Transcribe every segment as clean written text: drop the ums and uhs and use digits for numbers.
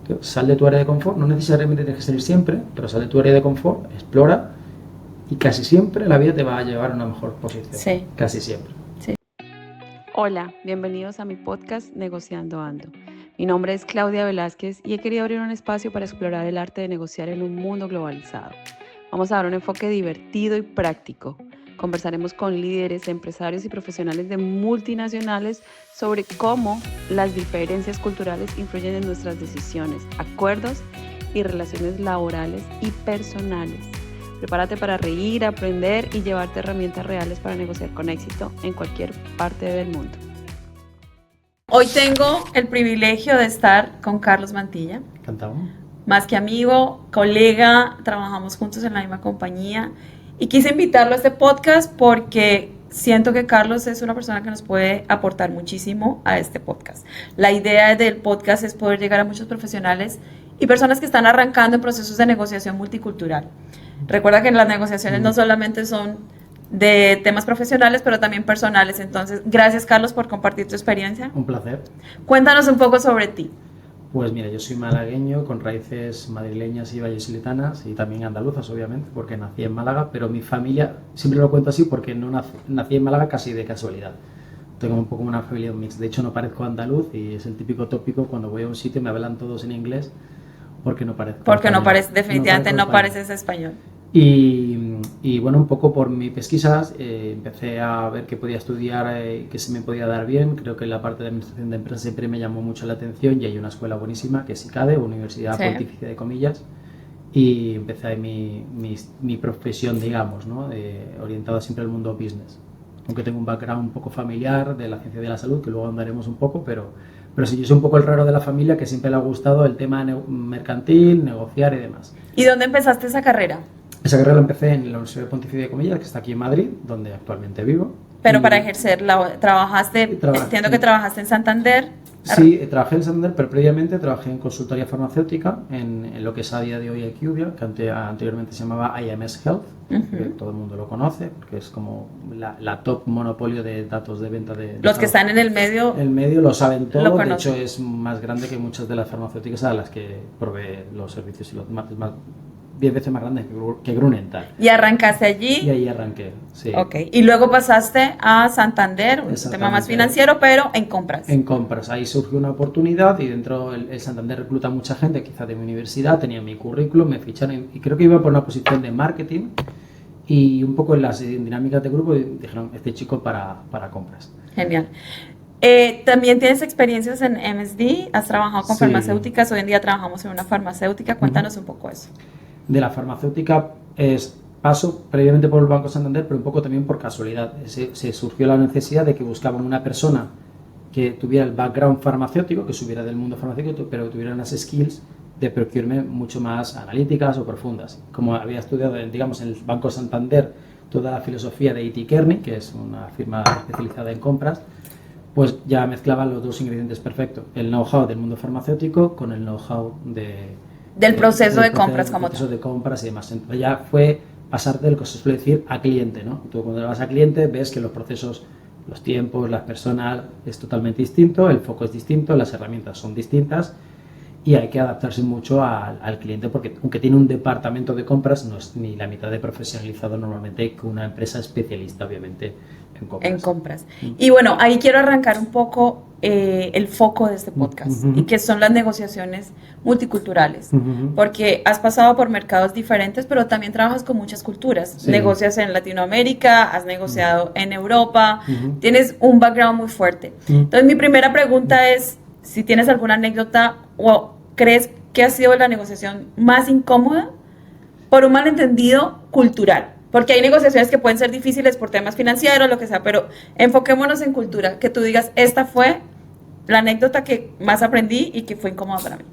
Tío, sal de tu área de confort, no necesariamente tienes que salir siempre, pero sal de tu área de confort, explora y casi siempre la vida te va a llevar a una mejor posición. Sí. Casi siempre. Sí. Hola, bienvenidos a mi podcast Negociando Ando. Mi nombre es Claudia Velázquez y he querido abrir un espacio para explorar el arte de negociar en un mundo globalizado. Vamos a dar un enfoque divertido y práctico. Conversaremos con líderes, empresarios y profesionales de multinacionales sobre cómo las diferencias culturales influyen en nuestras decisiones, acuerdos y relaciones laborales y personales. Prepárate para reír, aprender y llevarte herramientas reales para negociar con éxito en cualquier parte del mundo. Hoy tengo el privilegio de estar con Carlos Mantilla. Encantado. Más que amigo, colega, trabajamos juntos en la misma compañía y quise invitarlo a este podcast porque siento que Carlos es una persona que nos puede aportar muchísimo a este podcast. La idea del podcast es poder llegar a muchos profesionales y personas que están arrancando en procesos de negociación multicultural. Recuerda que las negociaciones no solamente son de temas profesionales, pero también personales. Entonces, gracias, Carlos, por compartir tu experiencia. Un placer. Cuéntanos un poco sobre ti. Pues mira, yo soy malagueño con raíces madrileñas y vallesoletanas y también andaluzas, obviamente, porque nací en Málaga, pero mi familia, siempre lo cuento así porque no nací en Málaga casi de casualidad. Tengo un poco una familia mix. De hecho, no parezco andaluz y es el típico tópico cuando voy a un sitio me hablan todos en inglés porque no parezco Porque español. no parece, definitivamente no parezco pareces español. Y bueno, un poco por mis pesquisas empecé a ver que podía estudiar, que se me podía dar bien. Creo que la parte de administración de empresas siempre me llamó mucho la atención y hay una escuela buenísima que es ICADE, Universidad Pontificia de Comillas, y empecé ahí mi profesión, digamos, ¿no? Orientada siempre al mundo business. Aunque tengo un background un poco familiar de la ciencia de la salud, que luego andaremos un poco, pero sí, yo soy un poco el raro de la familia que siempre le ha gustado el tema mercantil, negociar y demás. ¿Y dónde empezaste esa carrera? Esa carrera la empecé en la Universidad Pontificia de Comillas, que está aquí en Madrid, donde actualmente vivo. Pero para ejercerla, entiendo que trabajaste en Santander. Sí, trabajé en Santander, pero previamente trabajé en consultoría farmacéutica, en lo que es a día de hoy IQVIA, que anteriormente se llamaba IMS Health, que todo el mundo lo conoce, porque es como la top monopolio de datos de venta de... Los que están en el medio... El medio lo saben todo, de hecho es más grande que muchas de las farmacéuticas a las que provee los servicios y los más 10 veces más grandes que Grunenthal. ¿Y arrancaste allí? Y ahí arranqué, sí. Ok, y luego pasaste a Santander, un tema más financiero, pero en compras. En compras, ahí surgió una oportunidad y dentro el Santander recluta mucha gente, quizá de mi universidad, tenía mi currículum, me ficharon y creo que iba por una posición de marketing y un poco en las dinámicas de grupo dijeron, este chico para compras. Genial. También tienes experiencias en MSD, has trabajado con farmacéuticas, hoy en día trabajamos en una farmacéutica, cuéntanos un poco eso. De la farmacéutica paso previamente por el Banco Santander, pero un poco también por casualidad. Se surgió la necesidad de que buscaban una persona que tuviera el background farmacéutico, que subiera del mundo farmacéutico, pero que tuviera unas skills de procurement mucho más analíticas o profundas. Como había estudiado, digamos, en el Banco Santander toda la filosofía de E.T. Kearney, que es una firma especializada en compras, pues ya mezclaban los dos ingredientes perfectos. El know-how del mundo farmacéutico con el know-how del proceso de compras como tal. De compras y demás. Entonces ya fue pasar del que se suele decir a cliente, ¿no? Tú cuando vas a cliente ves que los procesos, los tiempos, las personas es totalmente distinto, el foco es distinto, las herramientas son distintas y hay que adaptarse mucho al cliente porque aunque tiene un departamento de compras no es ni la mitad de profesionalizado normalmente que una empresa especialista obviamente en compras. Y bueno, ahí quiero arrancar un poco el foco de este podcast y que son las negociaciones multiculturales, porque has pasado por mercados diferentes, pero también trabajas con muchas culturas. Sí. Negocias en Latinoamérica, has negociado en Europa, tienes un background muy fuerte. Entonces, mi primera pregunta es si tienes alguna anécdota o crees que ha sido la negociación más incómoda por un malentendido cultural. Porque hay negociaciones que pueden ser difíciles por temas financieros, lo que sea, pero enfoquémonos en cultura, que tú digas, esta fue la anécdota que más aprendí y que fue incómoda para mí.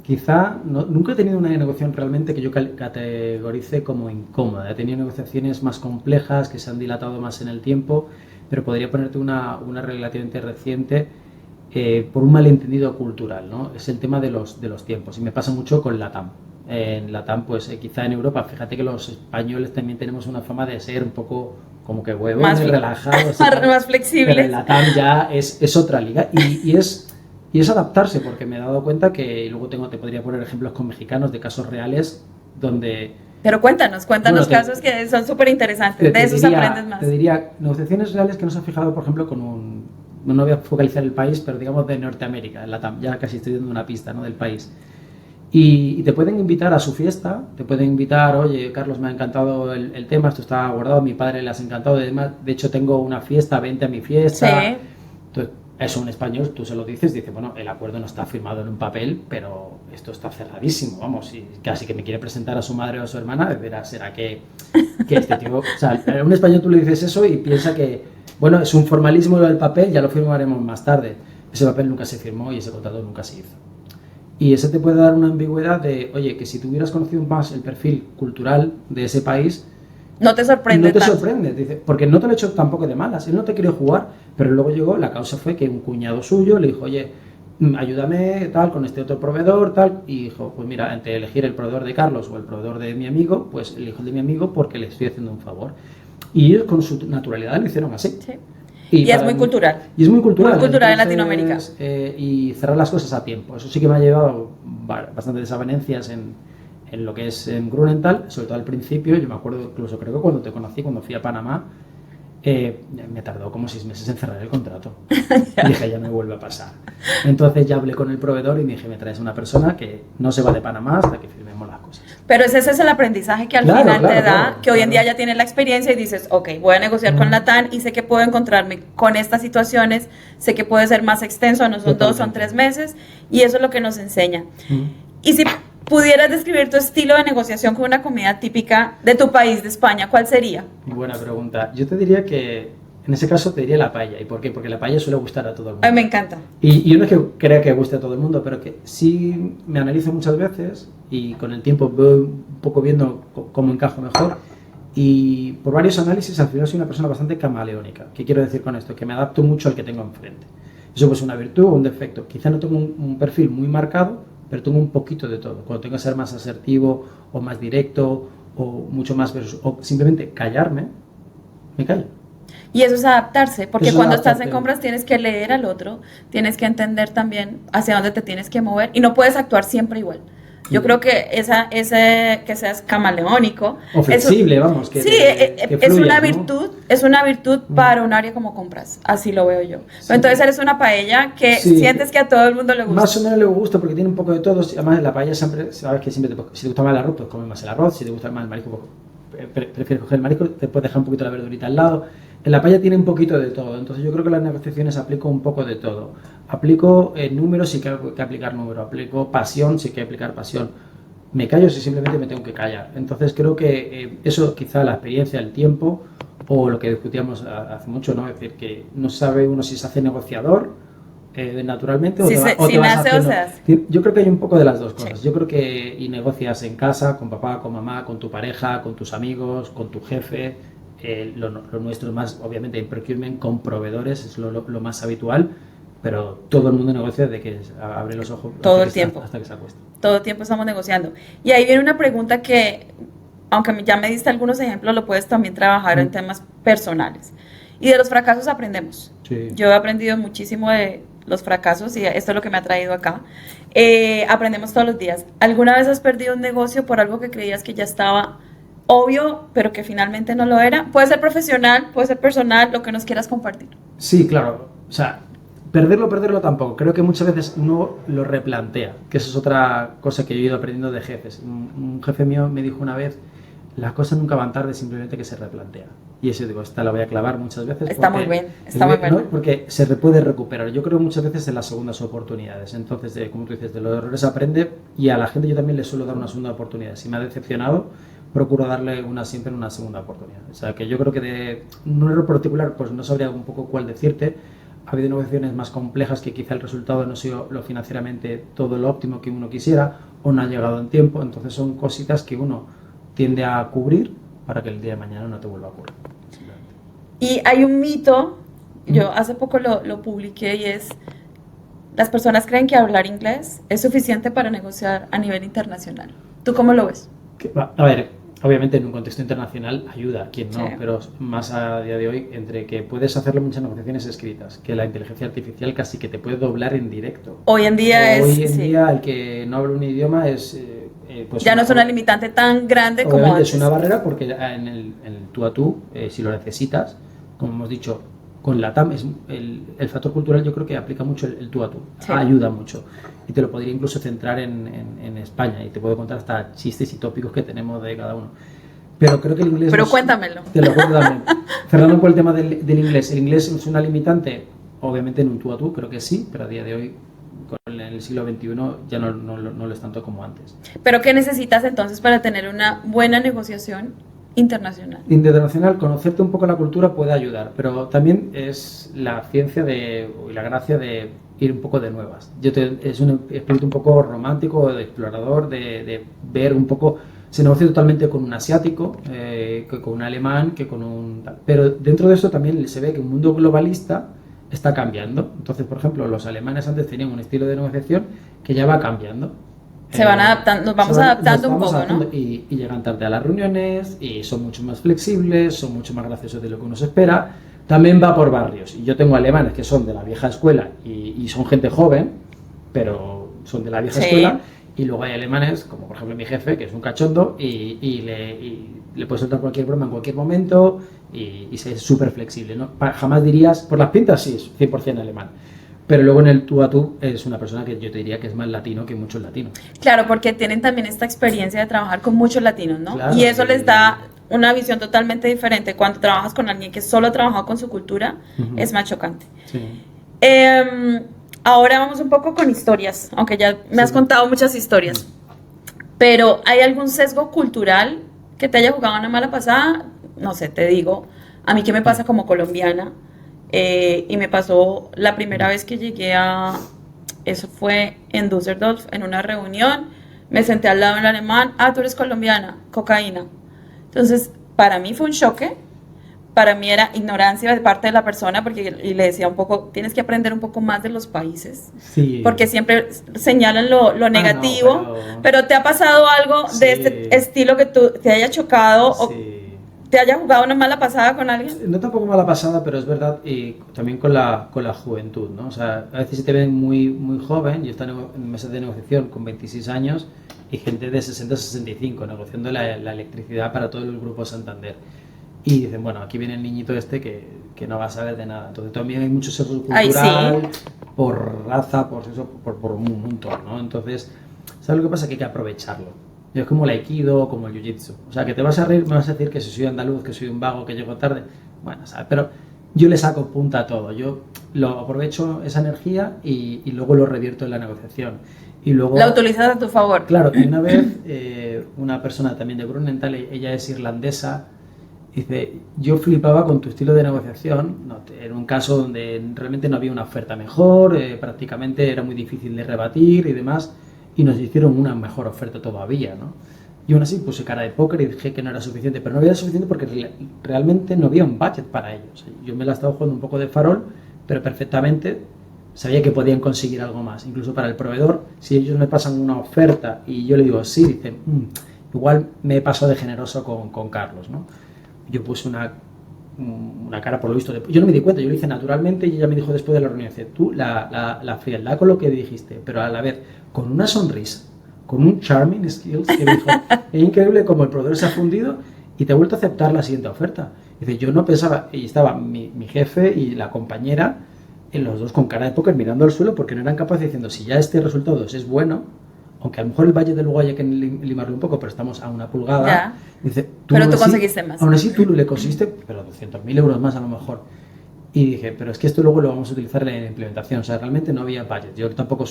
Quizá, nunca he tenido una negociación realmente que yo categorice como incómoda. He tenido negociaciones más complejas, que se han dilatado más en el tiempo, pero podría ponerte una relativamente reciente por un malentendido cultural, ¿no? Es el tema de los tiempos y me pasa mucho con LATAM. En LATAM, pues quizá en Europa, fíjate que los españoles también tenemos una fama de ser un poco como que huevones, relajados, más flexibles. Pero en LATAM ya es otra liga y es Y es adaptarse, porque me he dado cuenta que, y luego te podría poner ejemplos con mexicanos de casos reales donde... Pero cuéntanos Bueno, casos que son súper interesantes, de esos aprendes más. Te diría, negociaciones reales que nos han fijado, por ejemplo, con no voy a focalizar el país, pero digamos de Norteamérica, ya casi estoy dando una pista, ¿no?, del país. Y te pueden invitar a su fiesta, te pueden invitar, oye, Carlos, me ha encantado el tema, esto está guardado, a mi padre le has encantado, de hecho tengo una fiesta, vente a mi fiesta. Sí. Entonces, eso en español tú se lo dices, dice, bueno, el acuerdo no está firmado en un papel, pero esto está cerradísimo, vamos, y casi que me quiere presentar a su madre o a su hermana, será que este tío, o sea, a un español tú le dices eso y piensa que, bueno, es un formalismo lo del papel, ya lo firmaremos más tarde. Ese papel nunca se firmó y ese contrato nunca se hizo. Y ese te puede dar una ambigüedad de, oye, que si tú hubieras conocido más el perfil cultural de ese país, no te sorprende. No te sorprende, dice, porque no te lo he hecho tampoco de malas, él no te quería jugar, pero luego llegó, la causa fue que un cuñado suyo le dijo, oye, ayúdame tal con este otro proveedor, tal, y dijo, pues mira, entre elegir el proveedor de Carlos o el proveedor de mi amigo, pues elijo el de mi amigo porque le estoy haciendo un favor. Y ellos con su naturalidad lo hicieron así. Sí. Y es muy cultural. Y es muy cultural. Muy cultural entonces, en Latinoamérica. Y cerrar las cosas a tiempo. Eso sí que me ha llevado bastantes desavenencias en lo que es en Grunenthal, sobre todo al principio. Yo me acuerdo, incluso creo que cuando te conocí, cuando fui a Panamá, me tardó como 6 meses en cerrar el contrato. Y dije, ya no me vuelve a pasar. Entonces ya hablé con el proveedor y me dije, me traes una persona que no se va de Panamá hasta que firmemos las cosas. Pero ese es el aprendizaje que al final te da, que hoy en día ya tienes la experiencia y dices, ok, voy a negociar con la TAN y sé que puedo encontrarme con estas situaciones, sé que puede ser más extenso, no son 2, son 3 meses, y eso es lo que nos enseña. Y si pudieras describir tu estilo de negociación con una comida típica de tu país, de España, ¿cuál sería? Buena pregunta. Yo te diría que, en ese caso, te diría la paella. ¿Y por qué? Porque la paella suele gustar a todo el mundo. A mí me encanta. Y yo no es que crea que guste a todo el mundo, pero que sí me analizo muchas veces y con el tiempo voy un poco viendo cómo encajo mejor. Y por varios análisis, al final soy una persona bastante camaleónica. ¿Qué quiero decir con esto? Que me adapto mucho al que tengo enfrente. Eso puede ser una virtud o un defecto. Quizá no tengo un perfil muy marcado, pero tengo un poquito de todo. Cuando tengo que ser más asertivo o más directo o mucho más o simplemente callarme, me callo. Y eso es adaptarse, porque cuando estás en compras tienes que leer al otro, tienes que entender también hacia dónde te tienes que mover y no puedes actuar siempre igual. Yo creo que que seas camaleónico o flexible, vamos, que sí, que es fluya, una ¿no? Es una virtud para un área como compras, así lo veo yo. Sí. Entonces eres una paella que sientes que a todo el mundo le gusta. Más o menos le gusta porque tiene un poco de todo. Además, en la paella siempre, sabes que siempre si te gusta más el arroz, pues comes más el arroz. Si te gusta más el marisco, pues prefieres coger el marisco, te puedes dejar un poquito la verdurita al lado. En la paella tiene un poquito de todo, entonces yo creo que en las negociaciones aplico un poco de todo. Aplico números, sí que hay que aplicar números. Aplico pasión, sí que hay que aplicar pasión. Me callo si simplemente me tengo que callar. Entonces creo que eso quizá la experiencia, el tiempo o lo que discutíamos hace mucho, ¿no? Es decir, que no sabe uno si se hace negociador naturalmente si o te vas haciendo. O se hace. Yo creo que hay un poco de las dos cosas. Sí. Yo creo que y negocias en casa, con papá, con mamá, con tu pareja, con tus amigos, con tu jefe. Lo nuestro más, obviamente, en procurement con proveedores es lo más habitual, pero todo el mundo negocia desde que abre los ojos todo el tiempo hasta que se acuesta. Todo el tiempo estamos negociando. Y ahí viene una pregunta que, aunque ya me diste algunos ejemplos, lo puedes también trabajar en temas personales. Y de los fracasos aprendemos. Sí. Yo he aprendido muchísimo de los fracasos y esto es lo que me ha traído acá. Aprendemos todos los días. ¿Alguna vez has perdido un negocio por algo que creías que ya estaba obvio, pero que finalmente no lo era? Puede ser profesional, puede ser personal, lo que nos quieras compartir. Sí, claro. O sea, perderlo tampoco. Creo que muchas veces uno lo replantea, que eso es otra cosa que yo he ido aprendiendo de jefes. Un jefe mío me dijo una vez, las cosas nunca van tarde, simplemente que se replantea. Y eso digo, esta la voy a clavar muchas veces. Está muy bien, está muy bien. ¿no? Porque se puede recuperar. Yo creo muchas veces en las segundas oportunidades. Entonces, como tú dices, de los errores aprende y a la gente yo también le suelo dar una segunda oportunidad. Si me ha decepcionado, procuro darle siempre una segunda oportunidad. O sea, que yo creo que de un error particular, pues no sabría un poco cuál decirte. Ha habido negociaciones más complejas que quizá el resultado no ha sido lo financieramente todo lo óptimo que uno quisiera o no ha llegado en tiempo. Entonces son cositas que uno tiende a cubrir para que el día de mañana no te vuelva a ocurrir. Y hay un mito, yo hace poco lo publiqué y es, las personas creen que hablar inglés es suficiente para negociar a nivel internacional. ¿Tú cómo lo ves? A ver, Obviamente en un contexto internacional ayuda, quien no, Sí. pero más a día de hoy, entre que puedes hacerlo muchas negociaciones escritas, que la inteligencia artificial casi que te puede doblar en directo. Hoy en día Hoy en sí. día el que no habla un idioma es pues Ya no es una limitante tan grande como obviamente antes. es una barrera porque en el tú a tú, si lo necesitas, como hemos dicho, con la TAM, el factor cultural yo creo que aplica mucho el tú a tú, Sí. ayuda mucho. Y te lo podría incluso centrar en España y te puedo contar hasta chistes y tópicos que tenemos de cada uno. Pero creo que el inglés... Pero no es- cuéntamelo. Te lo cuento también. Cerrando por el tema del inglés. ¿El inglés es una limitante? Obviamente en un tú a tú, creo que sí, pero a día de hoy, en el siglo XXI, ya no lo es tanto como antes. Pero ¿qué necesitas entonces para tener una buena negociación internacional? Internacional, conocerte un poco la cultura puede ayudar, pero también es la ciencia y la gracia de ir un poco de nuevas. Es un espíritu un poco romántico, de explorador, de ver un poco. Se negocia totalmente con un asiático, que con un alemán, que con un... Pero dentro de eso también se ve que un mundo globalista está cambiando. Entonces, por ejemplo, los alemanes antes tenían un estilo de negociación que ya va cambiando. Se van adaptando, nos vamos adaptando un poco, ¿no? Y llegan tarde a las reuniones y son mucho más flexibles, son mucho más graciosos de lo que uno se espera. También va por barrios. Y yo tengo alemanes que son de la vieja escuela y son gente joven, pero son de la vieja Sí. escuela. Y luego hay alemanes, como por ejemplo mi jefe, que es un cachondo y le puedes soltar cualquier broma en cualquier momento y es súper flexible, ¿no? Jamás dirías, por las pintas sí, es 100% alemán. Pero luego en el tú a tú es una persona que yo te diría que es más latino que muchos latinos. Claro, porque tienen también esta experiencia de trabajar con muchos latinos, ¿no? Claro, Y eso y- les da una visión totalmente diferente. Cuando trabajas con alguien que solo ha trabajado con su cultura, Ujú. es más chocante. Sí. Ahora vamos un poco con historias, aunque ya me has Sí. contado muchas historias. Pero ¿hay algún sesgo cultural que te haya jugado una mala pasada? No sé, te digo, a mí qué me pasa como colombiana, y me pasó la primera vez que llegué eso fue en Düsseldorf, en una reunión, me senté al lado del alemán, tú eres colombiana, cocaína. Entonces, para mí fue un choque, para mí era ignorancia de parte de la persona, porque y le decía un poco, tienes que aprender un poco más de los países, Sí. porque siempre señalan lo negativo, no, pero ¿te ha pasado algo Sí. de este estilo que tú te haya chocado o Sí. te haya jugado una mala pasada con alguien? No tampoco mala pasada, pero es verdad, y también con la juventud, ¿no? O sea, a veces si te ven muy joven, yo he estado en mesas de negociación con 26 años y gente de 60 a 65 negociando la electricidad para todo el grupo Santander. Y dicen, bueno, aquí viene el niñito este que no va a saber de nada. Entonces también hay mucho sesgo Ay, cultural, por raza, por sexo, por un montón, ¿no? Entonces, ¿sabes lo que pasa? Que hay que aprovecharlo. Es como el aikido, como el jiu-jitsu. O sea, que te vas a reír, me vas a decir que si soy andaluz, que soy un vago, que llego tarde. Bueno, ¿sabes? Pero yo le saco punta a todo. Yo lo aprovecho esa energía y luego lo revierto en la negociación. Y luego... La utilizas a tu favor. Claro, y una vez una persona también de Grunenthal, ella es irlandesa, dice, yo flipaba con tu estilo de negociación, no, en un caso donde realmente no había una oferta mejor, prácticamente era muy difícil de rebatir y demás, y nos hicieron una mejor oferta todavía, ¿no? Y aún así puse cara de póker y dije que no era suficiente, pero no había suficiente porque realmente no había un budget para ellos. Yo me la estaba jugando un poco de farol, pero perfectamente sabía que podían conseguir algo más. Incluso para el proveedor, si ellos me pasan una oferta y yo le digo sí, dicen, igual me he pasado de generoso con Carlos, ¿no? Yo puse una cara por lo visto. Yo no me di cuenta, yo lo hice naturalmente y ella me dijo después de la reunión, dice, tú la frialdad con lo que dijiste, pero a la vez con una sonrisa, con un charming skills que dijo, es increíble como el proveedor se ha fundido y te ha vuelto a aceptar la siguiente oferta. Dice, yo no pensaba, y estaba mi jefe y la compañera, en los dos con cara de póker mirando al suelo porque no eran capaces diciendo, si ya este resultado es bueno, aunque a lo mejor el valle de luego haya que limarlo un poco, pero estamos a una pulgada. Ya. Dice, Pero tú conseguiste más. Aún así tú le conseguiste, pero 200.000 euros más a lo mejor. Y dije, pero es que esto luego lo vamos a utilizar en la implementación. O sea, realmente no había budget. Yo tampoco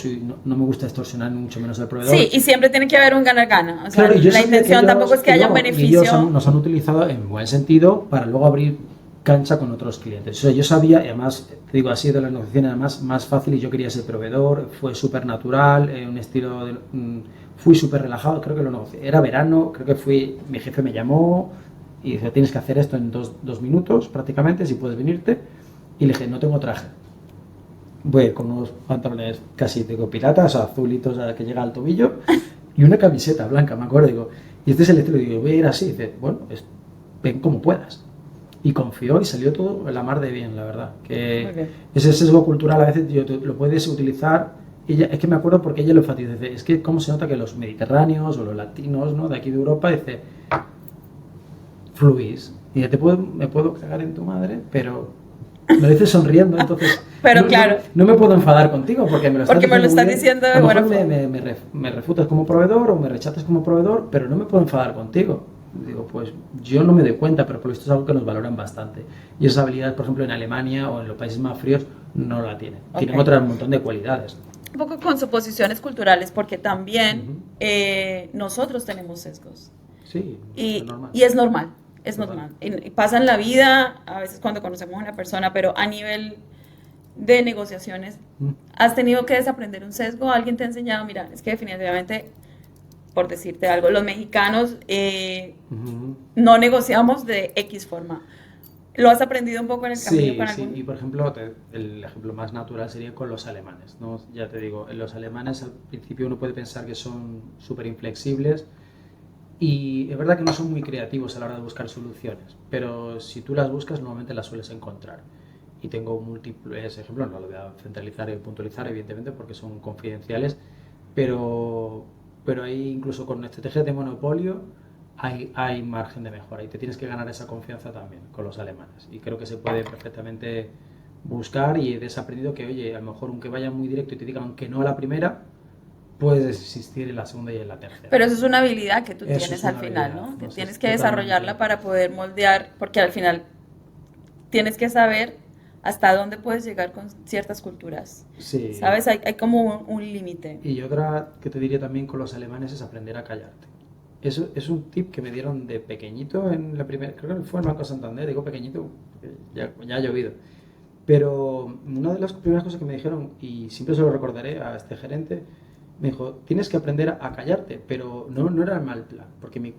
no me gusta extorsionar ni mucho menos al proveedor. Sí, y siempre tiene que haber un ganar-gana. O sea, Claro, y yo la sabía intención ellos, tampoco es que haya un y beneficio. ellos nos han utilizado en buen sentido para luego abrir cancha con otros clientes. O sea, yo sabía, y además, te digo, ha sido la negociación además más fácil y yo quería ser proveedor, fue súper natural, un estilo, fui súper relajado, creo que lo negocié. Era verano, creo que mi jefe me llamó y dice, tienes que hacer esto en dos minutos prácticamente, si puedes venirte. Y le dije, no tengo traje. Voy con unos pantalones casi, digo, piratas, azulitos que llega al tobillo y una camiseta blanca, me acuerdo, digo. Y este es el estilo, digo, voy a ir así, y dice, bueno, ven como puedas. Y confió y salió todo en la mar de bien, la verdad. Que ese sesgo cultural a veces lo puedes utilizar. Y ella, es que me acuerdo porque ella lo enfatiza, dice, es que cómo se nota que los mediterráneos o los latinos, ¿no?, de aquí de Europa, dice, fluís. Y me puedo cagar en tu madre, pero me lo dices sonriendo, entonces pero claro, no me puedo enfadar contigo porque me lo estás diciendo de buena forma. Me refutas como proveedor o me rechazas como proveedor, pero no me puedo enfadar contigo. Digo, pues yo no me doy cuenta, pero por lo visto es algo que nos valoran bastante. Y esa habilidad, por ejemplo, en Alemania o en los países más fríos, no la tienen. Tienen un montón de cualidades. Un poco con suposiciones culturales, porque también nosotros tenemos sesgos. Sí, es normal. Y es normal. Es normal. Y pasa en la vida, a veces cuando conocemos a una persona, pero a nivel de negociaciones, ¿has tenido que desaprender un sesgo? ¿Alguien te ha enseñado? Mira, es que definitivamente, por decirte algo, los mexicanos no negociamos de X forma. ¿Lo has aprendido un poco en el camino con algún? Sí, y por ejemplo, el ejemplo más natural sería con los alemanes, ¿no? Ya te digo, los alemanes al principio uno puede pensar que son súper inflexibles. Y es verdad que no son muy creativos a la hora de buscar soluciones, pero si tú las buscas, normalmente las sueles encontrar. Y tengo múltiples ejemplos, no lo voy a centralizar y puntualizar, evidentemente, porque son confidenciales, pero ahí incluso con estrategias de monopolio hay margen de mejora y te tienes que ganar esa confianza también con los alemanes. Y creo que se puede perfectamente buscar y he desaprendido que, oye, a lo mejor aunque vayan muy directo y te digan que no a la primera, puedes existir en la segunda y en la tercera. Pero eso es una habilidad que tú tienes al final, ¿no? Que tienes que desarrollarla para poder moldear, porque al final tienes que saber hasta dónde puedes llegar con ciertas culturas. Sí. ¿Sabes? Hay como un límite. Y otra que te diría también con los alemanes es aprender a callarte. Eso es un tip que me dieron de pequeñito en la primera, creo que fue en Banco Santander, digo pequeñito, ya ha llovido. Pero una de las primeras cosas que me dijeron, y siempre se lo recordaré a este gerente, me dijo, tienes que aprender a callarte, pero no era el mal plan, porque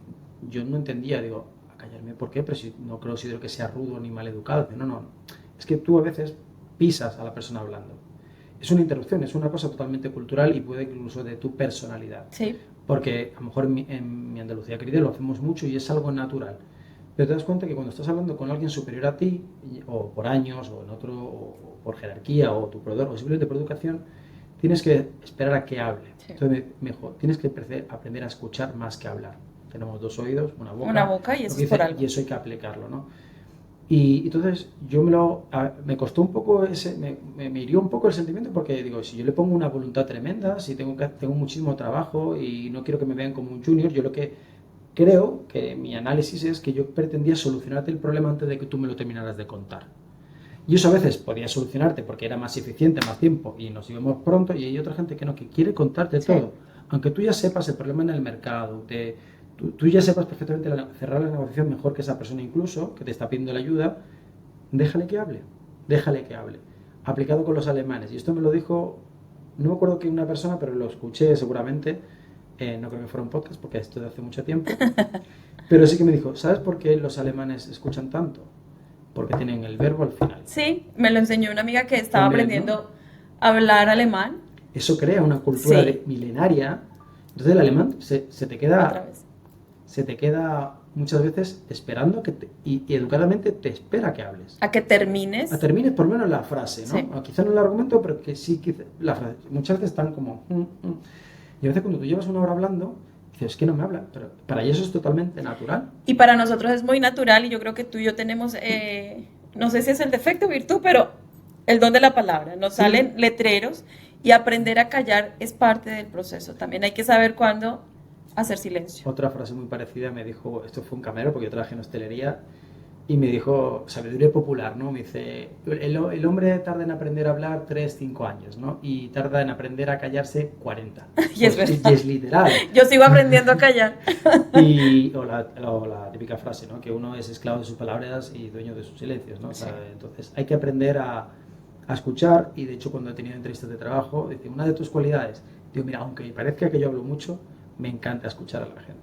yo no entendía, digo, ¿a callarme por qué? Pero si no considero que sea rudo ni mal educado. No, es que tú a veces pisas a la persona hablando. Es una interrupción, es una cosa totalmente cultural y puede incluso de tu personalidad. Sí. Porque a lo mejor en mi Andalucía querida lo hacemos mucho y es algo natural. Pero te das cuenta que cuando estás hablando con alguien superior a ti, o por años, o en otro, o por jerarquía, o tu proveedor, o simplemente por educación, tienes que esperar a que hable. Sí. Entonces, mejor, tienes que aprender a escuchar más que hablar. Tenemos dos oídos, una boca y eso es por algo. Y eso hay que aplicarlo, ¿no? Y entonces yo me costó un poco me hirió un poco el sentimiento porque digo, si yo le pongo una voluntad tremenda, si tengo muchísimo trabajo y no quiero que me vean como un junior, yo lo que creo que mi análisis es que yo pretendía solucionarte el problema antes de que tú me lo terminaras de contar. Y eso a veces podía solucionarte porque era más eficiente, más tiempo y nos íbamos pronto, y hay otra gente que no, que quiere contarte todo. Aunque tú ya sepas el problema en el mercado, tú ya sepas perfectamente cerrar la negociación mejor que esa persona incluso, que te está pidiendo la ayuda, déjale que hable. Aplicado con los alemanes. Y esto me lo dijo, no me acuerdo que una persona, pero lo escuché seguramente, no creo que fuera un podcast porque esto de hace mucho tiempo, pero sí que me dijo, ¿sabes por qué los alemanes escuchan tanto? Porque tienen el verbo al final. Sí, me lo enseñó una amiga que estaba aprendiendo a hablar alemán. Eso crea una cultura milenaria. Entonces el alemán se te queda... Otra vez. Se te queda muchas veces esperando y educadamente te espera que hables. A que termines. A termines por lo menos la frase, ¿no? Sí. Quizá no el argumento, pero que sí, la frase. Muchas veces están como... Y a veces cuando tú llevas una hora hablando, dices, es que no me habla, pero para ellos es totalmente natural. Y para nosotros es muy natural, y yo creo que tú y yo tenemos, no sé si es el defecto o virtud, pero el don de la palabra. Nos salen letreros, y aprender a callar es parte del proceso. También hay que saber cuándo hacer silencio. Otra frase muy parecida me dijo, esto fue un camarero porque yo trabajé en hostelería, y me dijo, sabiduría popular, ¿no? Me dice, el hombre tarda en aprender a hablar 3-5 años, ¿no? Y tarda en aprender a callarse 40. Y es verdad. Y es literal. Yo sigo aprendiendo a callar. O la típica frase, ¿no? Que uno es esclavo de sus palabras y dueño de sus silencios, ¿no? O sea, entonces hay que aprender a escuchar, y de hecho cuando he tenido entrevistas de trabajo, dice, una de tus cualidades, digo, mira, aunque me parezca que yo hablo mucho, me encanta escuchar a la gente.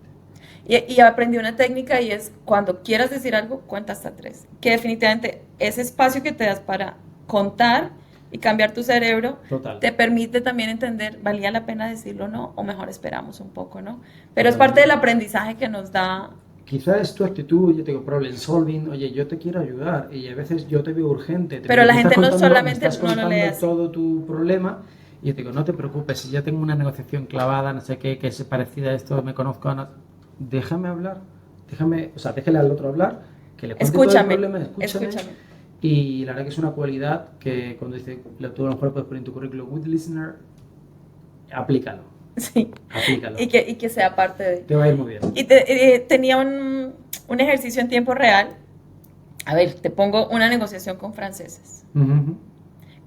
Y aprendí una técnica, y es cuando quieras decir algo, cuenta hasta 3. Que definitivamente ese espacio que te das para contar y cambiar tu cerebro, Total. te permite también entender, ¿valía la pena decirlo o no? O mejor esperamos un poco, ¿no? Pero es parte del aprendizaje que nos da. Quizás es tu actitud, yo te digo, problem solving, oye, yo te quiero ayudar y a veces yo te veo urgente. Pero la gente no me solamente estás no lo contando lee así. todo tu problema y yo te digo, no te preocupes, si ya tengo una negociación clavada, no sé qué, que es parecida a esto, me conozco, no, déjame hablar, déjale al otro hablar, que le cuente todo el problema, escúchame. Y la verdad que es una cualidad que cuando dice, tú a lo mejor puedes poner en tu currículum with listener, aplícalo. Sí. Aplícalo. Y que sea parte de. Te va a ir muy bien. Y tenía un ejercicio en tiempo real. A ver, te pongo una negociación con franceses. Uh-huh.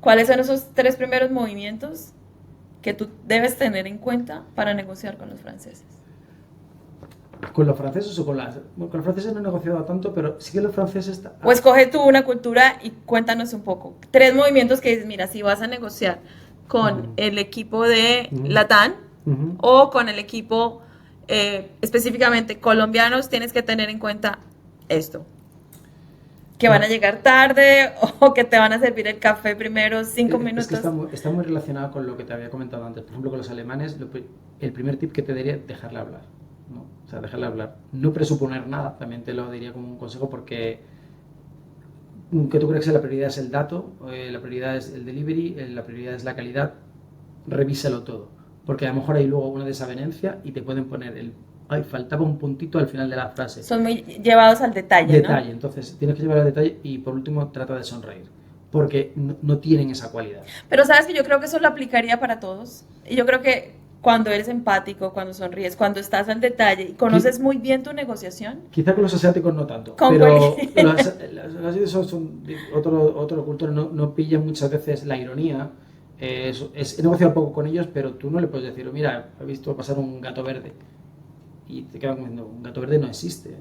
¿Cuáles son esos 3 primeros movimientos que tú debes tener en cuenta para negociar con los franceses? ¿Con los franceses o con las...? Bueno, con los franceses no he negociado tanto, pero sí que los franceses... Pues coge tú una cultura y cuéntanos un poco. 3 movimientos que dices, mira, si vas a negociar con el equipo de Latam o con el equipo específicamente colombianos, tienes que tener en cuenta esto. Que van a llegar tarde o que te van a servir el café primero 5 minutos. Es que está muy relacionado con lo que te había comentado antes. Por ejemplo, con los alemanes, el primer tip que te diría es dejarle hablar, ¿no? O sea, dejarle hablar. No presuponer nada, también te lo diría como un consejo, porque que tú crees que la prioridad es el dato, la prioridad es el delivery, la prioridad es la calidad, revísalo todo. Porque a lo mejor hay luego una desavenencia y te pueden poner ay, faltaba un puntito al final de la frase. Son muy llevados al detalle, ¿no? Entonces tienes que llevar al detalle y por último trata de sonreír, porque no tienen esa cualidad. Pero sabes que yo creo que eso lo aplicaría para todos. Y yo creo que cuando eres empático, cuando sonríes, cuando estás al detalle y conoces muy bien tu negociación. Quizá con los asiáticos no tanto, pero los asiáticos son otro cultura, no pillan muchas veces la ironía. He negociado un poco con ellos, pero tú no le puedes decir, mira, he visto pasar un gato verde. Y te quedan diciendo, un gato verde no existe.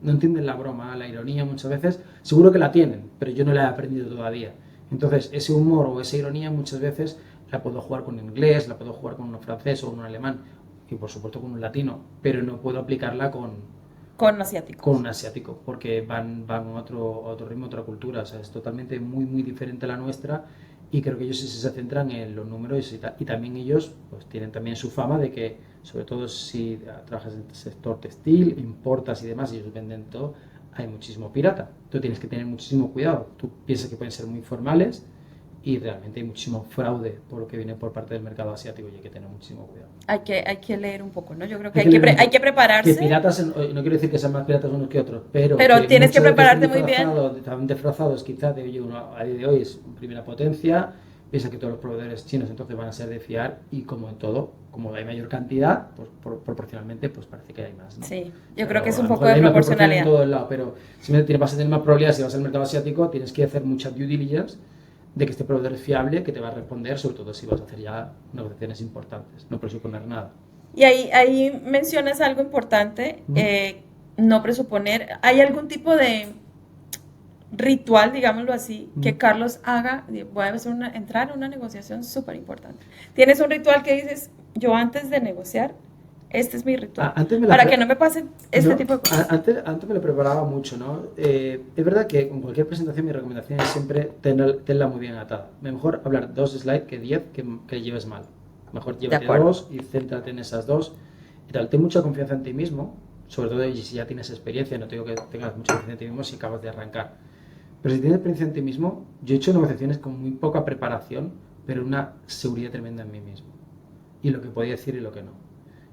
No entienden la broma, la ironía muchas veces. Seguro que la tienen, pero yo no la he aprendido todavía. Entonces, ese humor o esa ironía muchas veces la puedo jugar con un inglés, la puedo jugar con un francés o un alemán, y por supuesto con un latino, pero no puedo aplicarla con asiáticos. Con un asiático, porque van a otro ritmo, otra cultura. O sea, es totalmente muy diferente a la nuestra. Y creo que ellos sí se centran en los números y también ellos pues tienen también su fama de que, sobre todo si trabajas en el sector textil, importas y demás, y ellos venden todo, hay muchísimo pirata. Tú tienes que tener muchísimo cuidado. Tú piensas que pueden ser muy formales y realmente hay muchísimo fraude por lo que viene por parte del mercado asiático y hay que tener muchísimo cuidado. Hay que leer un poco, ¿no? Yo creo que hay que prepararse. Que piratas, no quiero decir que sean más piratas unos que otros, pero tienes que prepararte muy bien. Están disfrazados quizás de oye, uno a día de hoy es primera potencia, piensa que todos los proveedores chinos entonces van a ser de fiar y como en todo, como hay mayor cantidad, pues proporcionalmente pues parece que hay más, ¿no? Sí, yo creo que es un poco de proporcionalidad. En todo el lado, pero si vas a tener más probabilidad si vas al mercado asiático, tienes que hacer mucha due diligence de que este proveedor es fiable, que te va a responder, sobre todo si vas a hacer ya negociaciones importantes, no presuponer nada. Y ahí mencionas algo importante, no presuponer. ¿Hay algún tipo de ritual, digámoslo así, que Carlos haga? Voy a entrar a una negociación súper importante. ¿Tienes un ritual que dices, yo antes de negociar, este es mi ritual, para que no me pasen tipo de cosas? Antes me lo preparaba mucho, ¿no? Es verdad que con cualquier presentación mi recomendación es siempre tenla muy bien atada. Mejor hablar 2 slides que 10 que lleves mal. Mejor llévate 2 y céntrate en esas 2 y tal. Ten mucha confianza en ti mismo, sobre todo si ya tienes experiencia. No te digo que tengas mucha confianza en ti mismo si acabas de arrancar, pero si tienes experiencia en ti mismo, yo he hecho negociaciones con muy poca preparación, pero una seguridad tremenda en mí mismo y lo que podía decir y lo que no.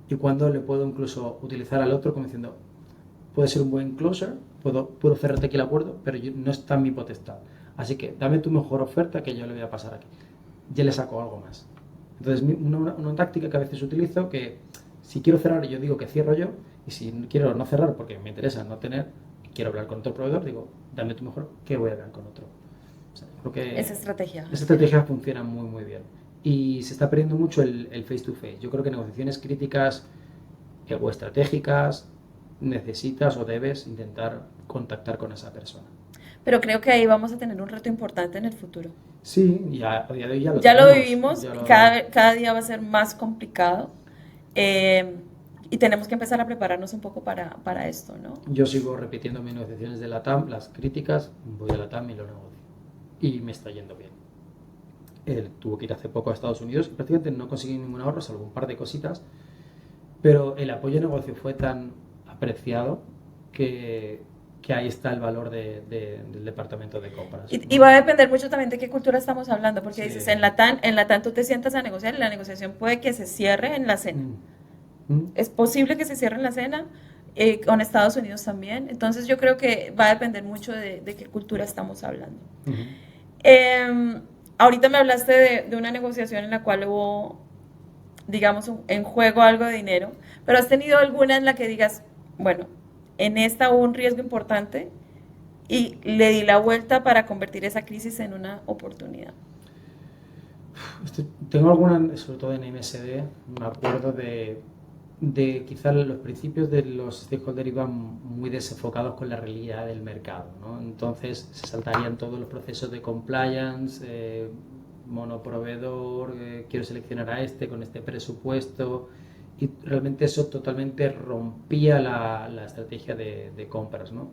Y cuando le puedo incluso utilizar al otro como diciendo, puede ser un buen closer, puedo cerrarte aquí el acuerdo, pero no está en mi potestad. Así que dame tu mejor oferta que yo le voy a pasar aquí. Ya le saco algo más. Entonces, una táctica que a veces utilizo, que si quiero cerrar, yo digo que cierro yo, y si quiero no cerrar porque me interesa no tener, quiero hablar con otro proveedor, digo, dame tu mejor, que voy a hablar con otro. O sea, creo que esa estrategia funciona muy bien. Y se está perdiendo mucho el face to face. Yo creo que negociaciones críticas o estratégicas necesitas o debes intentar contactar con esa persona. Pero creo que ahí vamos a tener un reto importante en el futuro. Sí, a día de hoy ya lo vivimos, cada día va a ser más complicado y tenemos que empezar a prepararnos un poco para esto, ¿no? Yo sigo repitiendo mis negociaciones de LATAM, las críticas, voy a LATAM y lo negocio. Y me está yendo bien. Él tuvo que ir hace poco a Estados Unidos y prácticamente no consiguió ningún ahorro, salvo un par de cositas, pero el apoyo de negocio fue tan apreciado que ahí está el valor del departamento de compras. Y va a depender mucho también de qué cultura estamos hablando, porque Sí. dices, en Latam tú te sientas a negociar y la negociación puede que se cierre en la cena. Es posible que se cierre en la cena, con Estados Unidos también. Entonces yo creo que va a depender mucho de qué cultura estamos hablando. Ahorita me hablaste de una negociación en la cual hubo, digamos, en juego algo de dinero, pero ¿has tenido alguna en la que digas, bueno, en esta hubo un riesgo importante y le di la vuelta para convertir esa crisis en una oportunidad? Tengo alguna, sobre todo en MSD, me acuerdo de quizás los principios de los stakeholders iban muy desenfocados con la realidad del mercado, ¿no? Entonces se saltarían todos los procesos de compliance, monoproveedor, quiero seleccionar a este con este presupuesto, y realmente eso totalmente rompía la estrategia de compras, ¿no?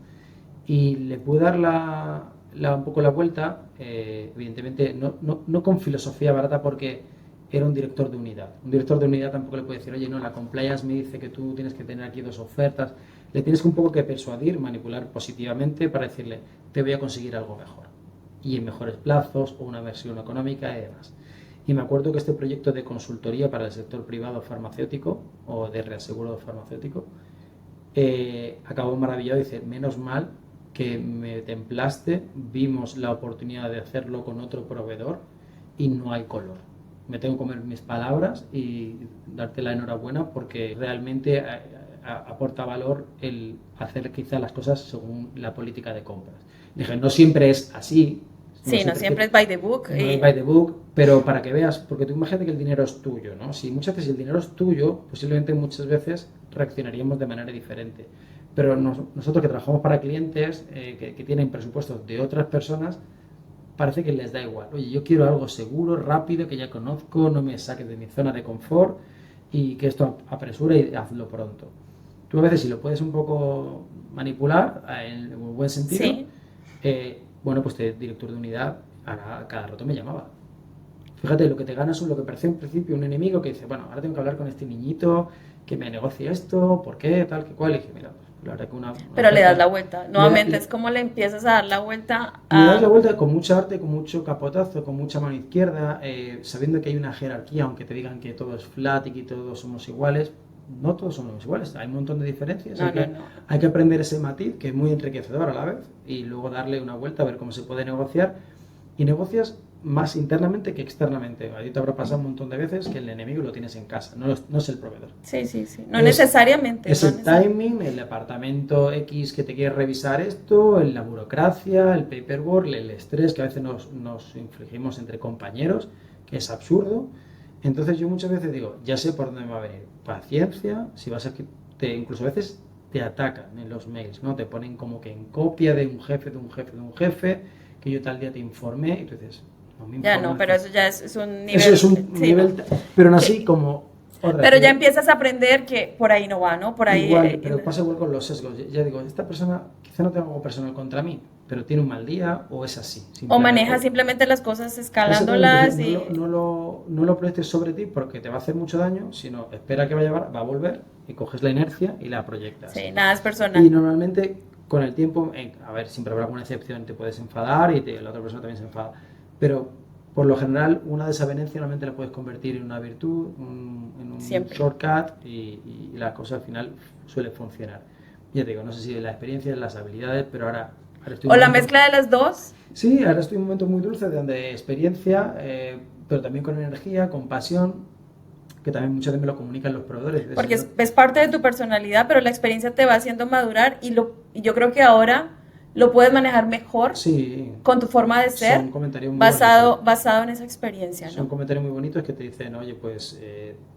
Y le pude dar un poco la vuelta, evidentemente no con filosofía barata, porque era un director de unidad. Un director de unidad tampoco le puede decir, oye, no, la compliance me dice que tú tienes que tener aquí 2 ofertas. Le tienes un poco que persuadir, manipular positivamente para decirle, te voy a conseguir algo mejor. Y en mejores plazos, o una versión económica y demás. Y me acuerdo que este proyecto de consultoría para el sector privado farmacéutico, o de reaseguro farmacéutico, acabó maravillado. Dice, menos mal que me templaste, vimos la oportunidad de hacerlo con otro proveedor y no hay color. Me tengo que comer mis palabras y darte la enhorabuena, porque realmente aporta valor el hacer quizá las cosas según la política de compras. Dije, no siempre es así. Sí, no siempre es by the book. No es by the book, pero para que veas, porque tú imagínate que el dinero es tuyo, ¿no? Si muchas veces el dinero es tuyo, posiblemente muchas veces reaccionaríamos de manera diferente. Pero nosotros que trabajamos para clientes que tienen presupuestos de otras personas, parece que les da igual. Oye, yo quiero algo seguro, rápido, que ya conozco, no me saques de mi zona de confort y que esto apresure y hazlo pronto. Tú a veces, si lo puedes un poco manipular en un buen sentido, sí. Bueno, pues este director de unidad ahora cada rato me llamaba. Fíjate, lo que te ganas es lo que parecía en principio un enemigo que dice, bueno, ahora tengo que hablar con este niñito que me negocie esto, ¿por qué? Tal, que cual. Y dije, mira, pues la verdad que una pero le das la vuelta. Nuevamente es como le empiezas a dar la vuelta a... Le das la vuelta con mucha arte, con mucho capotazo, con mucha mano izquierda, sabiendo que hay una jerarquía, aunque te digan que todo es flat y que todos somos iguales. No todos somos iguales, hay un montón de diferencias. Hay que aprender ese matiz, que es muy enriquecedor a la vez, y luego darle una vuelta a ver cómo se puede negociar. Y negocias más internamente que externamente. A ti te habrá pasado un montón de veces que el enemigo lo tienes en casa, no es el proveedor. Sí. No necesariamente. Es el timing, el departamento X que te quiere revisar esto, la burocracia, el paperwork, el estrés que a veces nos infligimos entre compañeros, que es absurdo. Entonces yo muchas veces digo, ya sé por dónde me va a venir. Paciencia, si vas a incluso a veces te atacan en los mails, ¿no? Te ponen como que en copia de un jefe, que yo tal día te informé, y tú dices, no me informas. Ya no, pero eso ya es un nivel... Eso es un nivel, pero no así como... Pero ya empiezas a aprender que por ahí no va, ¿no? Por ahí... Igual, pero pasa igual con los sesgos. Ya digo, esta persona quizá no tenga algo personal contra mí, pero tiene un mal día o es así. O maneja simplemente las cosas escalándolas y... No lo proyectes sobre ti porque te va a hacer mucho daño, sino espera que va a volver y coges la inercia y la proyectas. Sí, nada es personal. Y normalmente con el tiempo, a ver, siempre habrá alguna excepción, te puedes enfadar y la otra persona también se enfada, pero por lo general una desavenencia normalmente la puedes convertir en una virtud, en un shortcut y la cosa al final suele funcionar. Ya te digo, no sé si de la experiencia, de las habilidades, pero ahora estoy ¿O la mezcla de las dos? Sí, ahora estoy en un momento muy dulce de experiencia, pero también con energía, con pasión, que también muchas veces me lo comunican los proveedores. Porque es parte de tu personalidad, pero la experiencia te va haciendo madurar y yo creo que ahora lo puedes manejar mejor con tu forma de ser, basado en esa experiencia, ¿no? Son comentarios muy bonitos que te dicen, oye, pues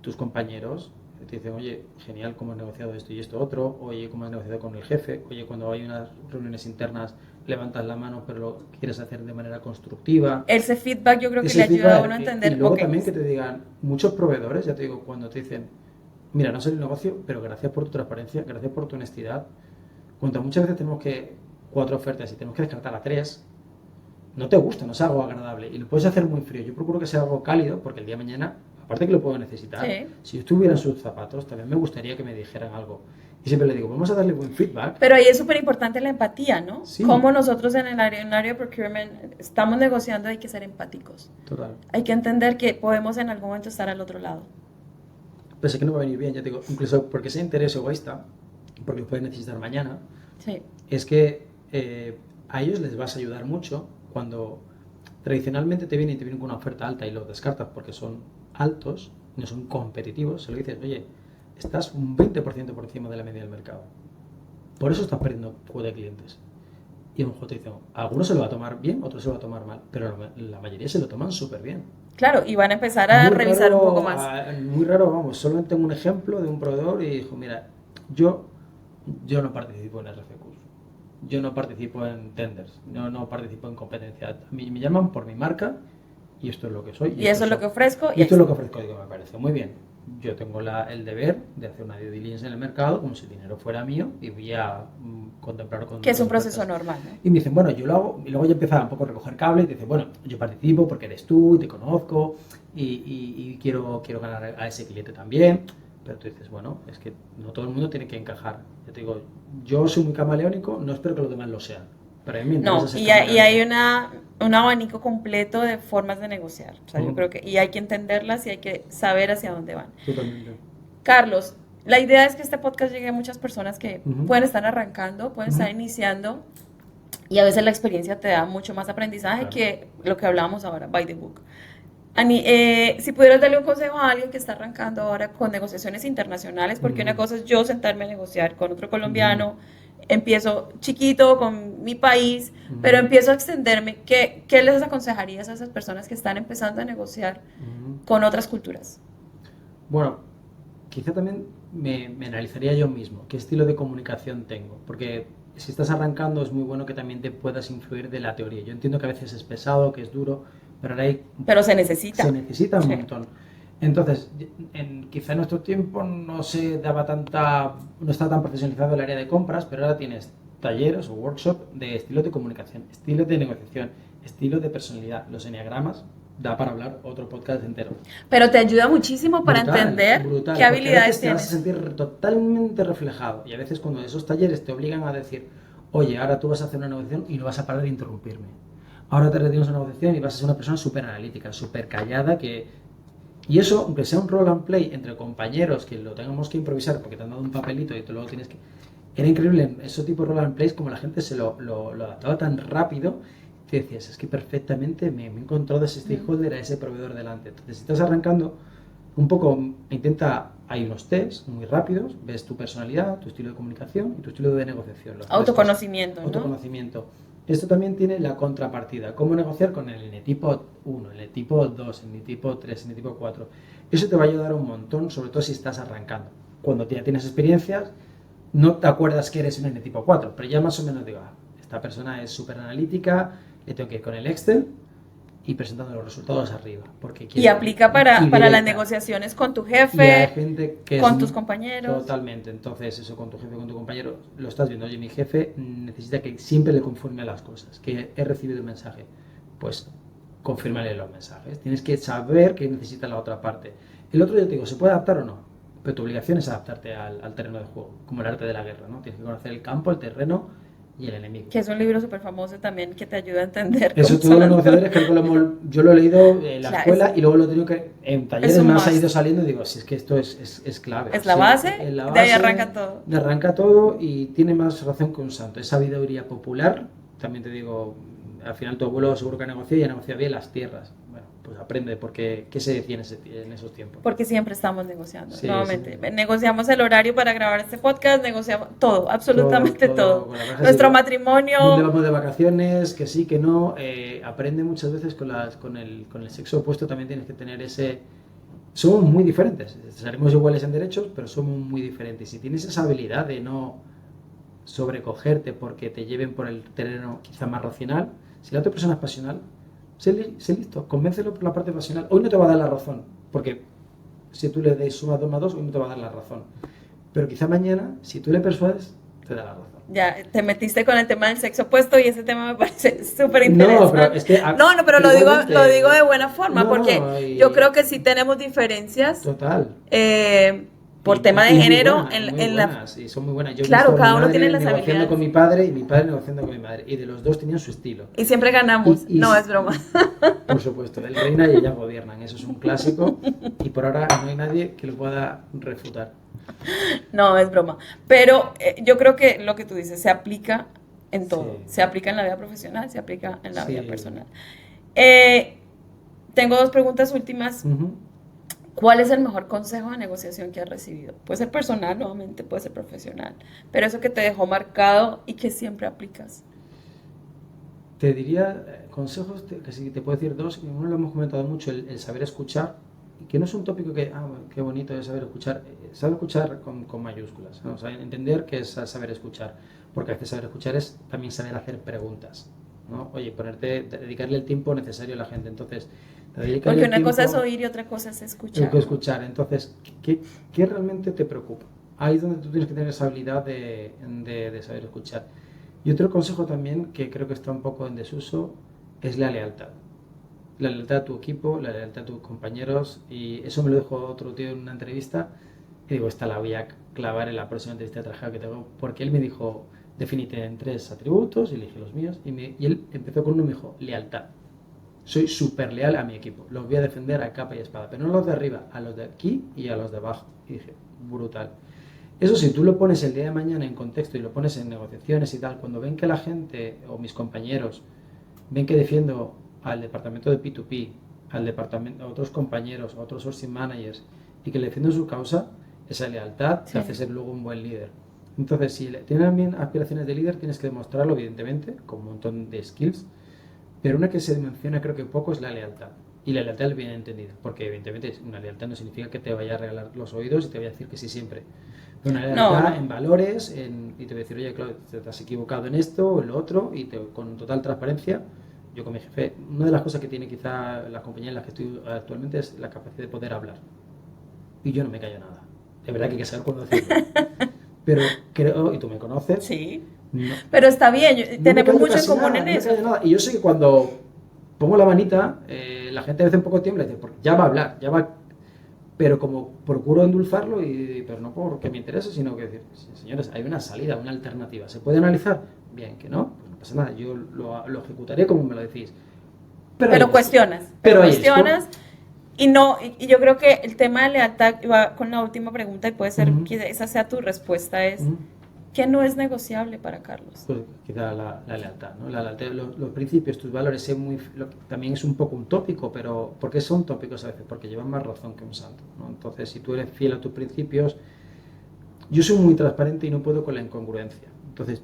tus compañeros te dicen, oye, genial cómo has negociado esto y esto otro, oye, cómo has negociado con el jefe, oye, cuando hay unas reuniones internas levantas la mano pero lo quieres hacer de manera constructiva. Ese feedback yo creo que le ayuda a uno a entender. Y luego también que te digan, muchos proveedores, ya te digo, cuando te dicen, mira, no sé el negocio, pero gracias por tu transparencia, gracias por tu honestidad. Cuando muchas veces tenemos 4 ofertas y tenemos que descartar a 3, no te gusta, no es algo agradable y lo puedes hacer muy frío. Yo procuro que sea algo cálido porque el día de mañana, aparte que lo puedo necesitar, si yo estuviera en sus zapatos, también me gustaría que me dijeran algo. Y siempre le digo, vamos a darle buen feedback. Pero ahí es súper importante la empatía, ¿no? Sí. Como nosotros en el área de procurement estamos negociando, hay que ser empáticos. Total. Hay que entender que podemos en algún momento estar al otro lado. Pero sé que no va a venir bien, ya te digo, incluso porque sea interés egoísta, porque lo pueden necesitar mañana, sí. Es que a ellos les vas a ayudar mucho cuando tradicionalmente te vienen con una oferta alta y lo descartas porque son altos, no son competitivos, se lo dices, oye, estás un 20% por encima de la media del mercado. Por eso estás perdiendo cuota de clientes. Y a lo mejor te dicen, algunos se lo va a tomar bien, otros se lo va a tomar mal, pero la mayoría se lo toman súper bien. Claro, y van a empezar a revisar un poco más. Muy raro, vamos, solo tengo un ejemplo de un proveedor y dijo, mira, yo no participo en RFQs, yo no participo en tenders, no participo en competencia. A mí me llaman por mi marca y esto es lo que soy. Y eso es lo que ofrezco. Y esto es lo que ofrezco, digo, me parece muy bien. Yo tengo el deber de hacer una due diligence en el mercado como si el dinero fuera mío y voy a contemplar con... Que es un proceso normal, ¿no? Y me dicen, bueno, yo lo hago, y luego ya empieza un poco a recoger cable y te dicen, bueno, yo participo porque eres tú y te conozco y quiero ganar a ese cliente también. Pero tú dices, bueno, es que no todo el mundo tiene que encajar. Yo te digo, yo soy muy camaleónico, no espero que los demás lo sean. Pero a mí me interesa ser camaleónico. Y hay un abanico completo de formas de negociar. O sea, yo creo que y hay que entenderlas y hay que saber hacia dónde van. Totalmente. Carlos, la idea es que este podcast llegue a muchas personas que pueden estar arrancando, pueden estar iniciando y a veces la experiencia te da mucho más aprendizaje que lo que hablábamos ahora, by the book. Ani, si pudieras darle un consejo a alguien que está arrancando ahora con negociaciones internacionales, porque una cosa es yo sentarme a negociar con otro colombiano, empiezo chiquito con mi país, pero empiezo a extenderme, ¿qué les aconsejarías a esas personas que están empezando a negociar con otras culturas? Bueno, quizá también me analizaría yo mismo, qué estilo de comunicación tengo, porque si estás arrancando es muy bueno que también te puedas influir de la teoría. Yo entiendo que a veces es pesado, que es duro, pero se necesita. Se necesita un montón. Entonces, quizá en nuestro tiempo no estaba tan profesionalizado el área de compras, pero ahora tienes talleres o workshops de estilos de comunicación, estilos de negociación, estilos de personalidad. Los enneagramas da para hablar otro podcast entero. Pero te ayuda muchísimo para entender qué habilidades tienes. Te vas a sentir totalmente reflejado. Y a veces cuando esos talleres te obligan a decir, oye, ahora tú vas a hacer una negociación y no vas a parar de interrumpirme. Ahora te retienes una negociación y vas a ser una persona súper analítica, súper callada, y eso, aunque sea un roll and play entre compañeros que lo tengamos que improvisar porque te han dado un papelito y tú luego tienes que... Era increíble, ese tipo de roll and plays, como la gente se lo adaptaba tan rápido, que decías, es que perfectamente me he encontrado ese stakeholder, a ese proveedor delante. Entonces, si estás arrancando, un poco hay unos tests muy rápidos, ves tu personalidad, tu estilo de comunicación y tu estilo de negociación. Autoconocimiento, ¿no? Autoconocimiento. Esto también tiene la contrapartida, cómo negociar con el eneatipo 1, el eneatipo 2, el eneatipo 3, el eneatipo 4. Eso te va a ayudar un montón, sobre todo si estás arrancando. Cuando ya tienes experiencias, no te acuerdas que eres un eneatipo 4, pero ya más o menos digo, esta persona es súper analítica, le tengo que ir con el Excel y presentando los resultados arriba. Y aplica para las negociaciones con tu jefe, con tus compañeros. Totalmente. Entonces, eso con tu jefe, con tu compañero, lo estás viendo. Oye, mi jefe necesita que siempre le confirme las cosas, que he recibido un mensaje. Pues, confírmale los mensajes. Tienes que saber qué necesita la otra parte. El otro, yo te digo, ¿se puede adaptar o no? Pero tu obligación es adaptarte al terreno de juego, como el arte de la guerra, ¿no? Tienes que conocer el campo, el terreno y el enemigo. Que es un libro súper famoso también que te ayuda a entender. Eso todos los negociadores, creo que yo lo he leído en la escuela y luego lo he tenido que en talleres más ha ido saliendo y digo, si es que esto es clave. Es la base, de ahí arranca todo. De arranca todo y tiene más razón que un santo. Es sabiduría popular, también te digo, al final tu abuelo seguro que negoció y ha negociado bien las tierras. Bueno, pues aprende, porque ¿qué se decía en esos tiempos? Porque siempre estamos negociando, nuevamente. Sí. Negociamos el horario para grabar este podcast, negociamos todo, absolutamente todo. Nuestro matrimonio. ¿Dónde vamos de vacaciones? Que sí, que no. Aprende muchas veces con el sexo opuesto, también tienes que tener ese... Somos muy diferentes, seremos iguales en derechos, pero somos muy diferentes. Si tienes esa habilidad de no sobrecogerte porque te lleven por el terreno quizá más racional, si la otra persona es pasional, sé listo, convéncelo por la parte pasional. Hoy no te va a dar la razón, porque si tú le des suma 2 más 2, hoy no te va a dar la razón. Pero quizá mañana, si tú le persuades, te da la razón. ya te metiste con el tema del sexo opuesto y ese tema me parece súper interesante. No, pero es que... pero lo digo de buena forma, porque yo creo que sí tenemos diferencias. Total. Por tema de género, buenas, y son muy buenas. Yo claro, cada uno tiene las negociando habilidades. con mi padre y mi padre negociando con mi madre, y de los dos tenían su estilo. Y siempre ganamos, no es broma. Por supuesto, él reina y ellas gobiernan, eso es un clásico, y por ahora no hay nadie que lo pueda refutar. No, es broma. Pero yo creo que lo que tú dices se aplica en todo. Sí. Se aplica en la vida profesional, se aplica en la vida personal. Tengo 2 preguntas últimas. ¿Cuál es el mejor consejo de negociación que has recibido? Puede ser personal, nuevamente, puede ser profesional. Pero eso que te dejó marcado y que siempre aplicas. Te diría consejos, que sí te puedo decir 2. Uno lo hemos comentado mucho, el saber escuchar. Que no es un tópico que, qué bonito es saber escuchar. Saber escuchar con mayúsculas, ¿no? O sea, entender que es saber escuchar. Porque a veces saber escuchar es también saber hacer preguntas, ¿no? Oye, dedicarle el tiempo necesario a la gente. Entonces, porque una cosa es oír y otra cosa es escuchar. Escuchar. Entonces, ¿qué realmente te preocupa? Ahí es donde tú tienes que tener esa habilidad de saber escuchar. Y otro consejo también, que creo que está un poco en desuso, es la lealtad. La lealtad a tu equipo, la lealtad a tus compañeros, y eso me lo dijo otro tío en una entrevista, y digo, esta la voy a clavar en la próxima entrevista de trabajo que tengo, porque él me dijo, defínete en 3 atributos, y elige los míos, y él empezó con uno y me dijo, lealtad. Soy súper leal a mi equipo, los voy a defender a capa y espada, pero no a los de arriba, a los de aquí y a los de abajo. Y dije, brutal. Eso si tú lo pones el día de mañana en contexto y lo pones en negociaciones y tal, cuando ven que la gente o mis compañeros ven que defiendo al departamento de P2P, a otros compañeros, a otros sourcing managers, y que le defiendo su causa, esa lealtad te hace ser luego un buen líder. Entonces, si tienes también aspiraciones de líder, tienes que demostrarlo, evidentemente, con un montón de skills, pero una que se menciona creo que poco es la lealtad. Y la lealtad bien entendida, porque evidentemente una lealtad no significa que te vaya a regalar los oídos y te vaya a decir que sí siempre. Pero una lealtad en valores, y te voy a decir, oye, Claudio, te has equivocado en esto o en lo otro, y con total transparencia. Yo con mi jefe, una de las cosas que tiene quizá la compañía en la que estoy actualmente es la capacidad de poder hablar. Y yo no me callo nada. Es verdad que hay que saber cuándo decirlo. Pero creo, y tú me conoces. Sí. No, pero está bien, tenemos mucho en común en eso. Y yo sé que cuando pongo la manita, la gente a veces un poco tiembla y dice, porque ya va a hablar, pero como procuro endulzarlo, pero no porque me interese, sino que decir, señores, hay una salida, una alternativa. ¿Se puede analizar? Bien, que no, pues no pasa nada, yo lo ejecutaré como me lo decís. Pero cuestionas. Y yo creo que el tema de lealtad va con la última pregunta y puede ser que esa sea tu respuesta, es ¿qué no es negociable para Carlos? Pues quizá la lealtad, ¿no? La lealtad, los principios, tus valores, también es un poco un tópico, pero ¿por qué son tópicos a veces? Porque llevan más razón que un santo, ¿no? Entonces, si tú eres fiel a tus principios, yo soy muy transparente y no puedo con la incongruencia. Entonces,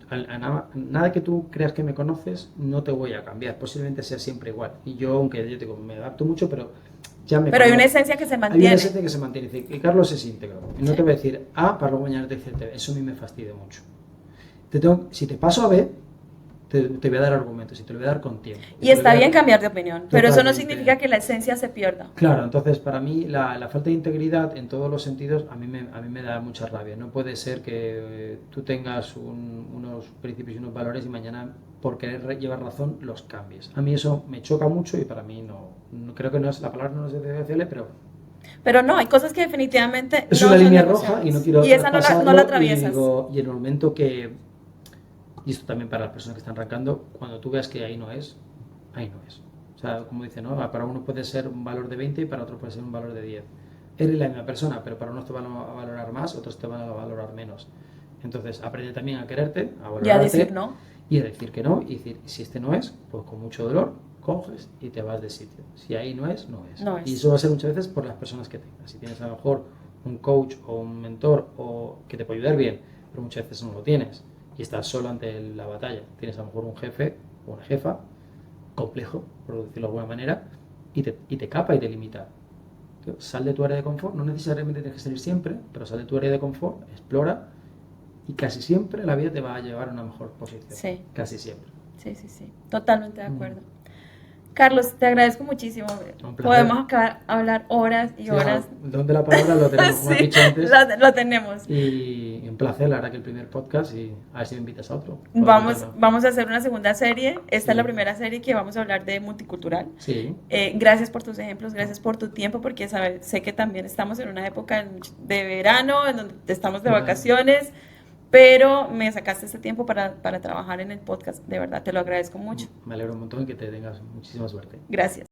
nada que tú creas que me conoces, no te voy a cambiar, posiblemente sea siempre igual. Y yo, aunque yo te digo, me adapto mucho, pero hay una esencia que se mantiene. Hay una esencia que se mantiene. Y Carlos es íntegro. Y no te voy a decir A para luego mañana te decir B. Eso a mí me fastidia mucho. Si te paso a B, te voy a dar argumentos y te lo voy a dar con tiempo. Y está bien cambiar de opinión, pero eso no significa que la esencia se pierda. Claro, entonces para mí la falta de integridad en todos los sentidos a mí me da mucha rabia. No puede ser que tú tengas unos principios y unos valores y mañana por querer llevar razón los cambies. A mí eso me choca mucho y para mí no creo que no es la palabra, no es negociable, pero no, hay cosas que definitivamente es una línea roja y no quiero y esa no la atraviesas. Y en el momento que, y esto también para las personas que están arrancando, cuando tú veas que ahí no es. O sea, como dice, ¿no? Para uno puede ser un valor de 20 y para otro puede ser un valor de 10. Eres la misma persona, pero para unos te van a valorar más, otros te van a valorar menos. Entonces, aprende también a quererte, a valorarte. Y a decir no. Y a decir que no, y decir, si este no es, pues con mucho dolor, coges y te vas de sitio. Si ahí no es, no es. Y eso va a ser muchas veces por las personas que tengas. Si tienes a lo mejor un coach o un mentor o que te puede ayudar bien, pero muchas veces no lo tienes y estás solo ante la batalla. Tienes a lo mejor un jefe o una jefa complejo, por decirlo de alguna manera, y te capa y te limita. Sal de tu área de confort, no necesariamente tienes que salir siempre, pero sal de tu área de confort, explora y casi siempre la vida te va a llevar a una mejor posición. Sí. Casi siempre. Sí. Totalmente de acuerdo. Carlos, te agradezco muchísimo. Un placer. Podemos hablar horas y horas. Don de la palabra lo tenemos, como he Sí, dicho antes. lo tenemos. Y un placer, la verdad, que el primer podcast, y a ver si me invitas a otro. Vamos a hacer una segunda serie. Esta es la Sí. primera serie que vamos a hablar de multicultural. Sí. Gracias por tus ejemplos, gracias por tu tiempo, porque sé que también estamos en una época de verano, en donde estamos de vacaciones, pero me sacaste este tiempo para trabajar en el podcast. De verdad, te lo agradezco mucho. Me alegro un montón y que te tengas muchísima suerte. Gracias.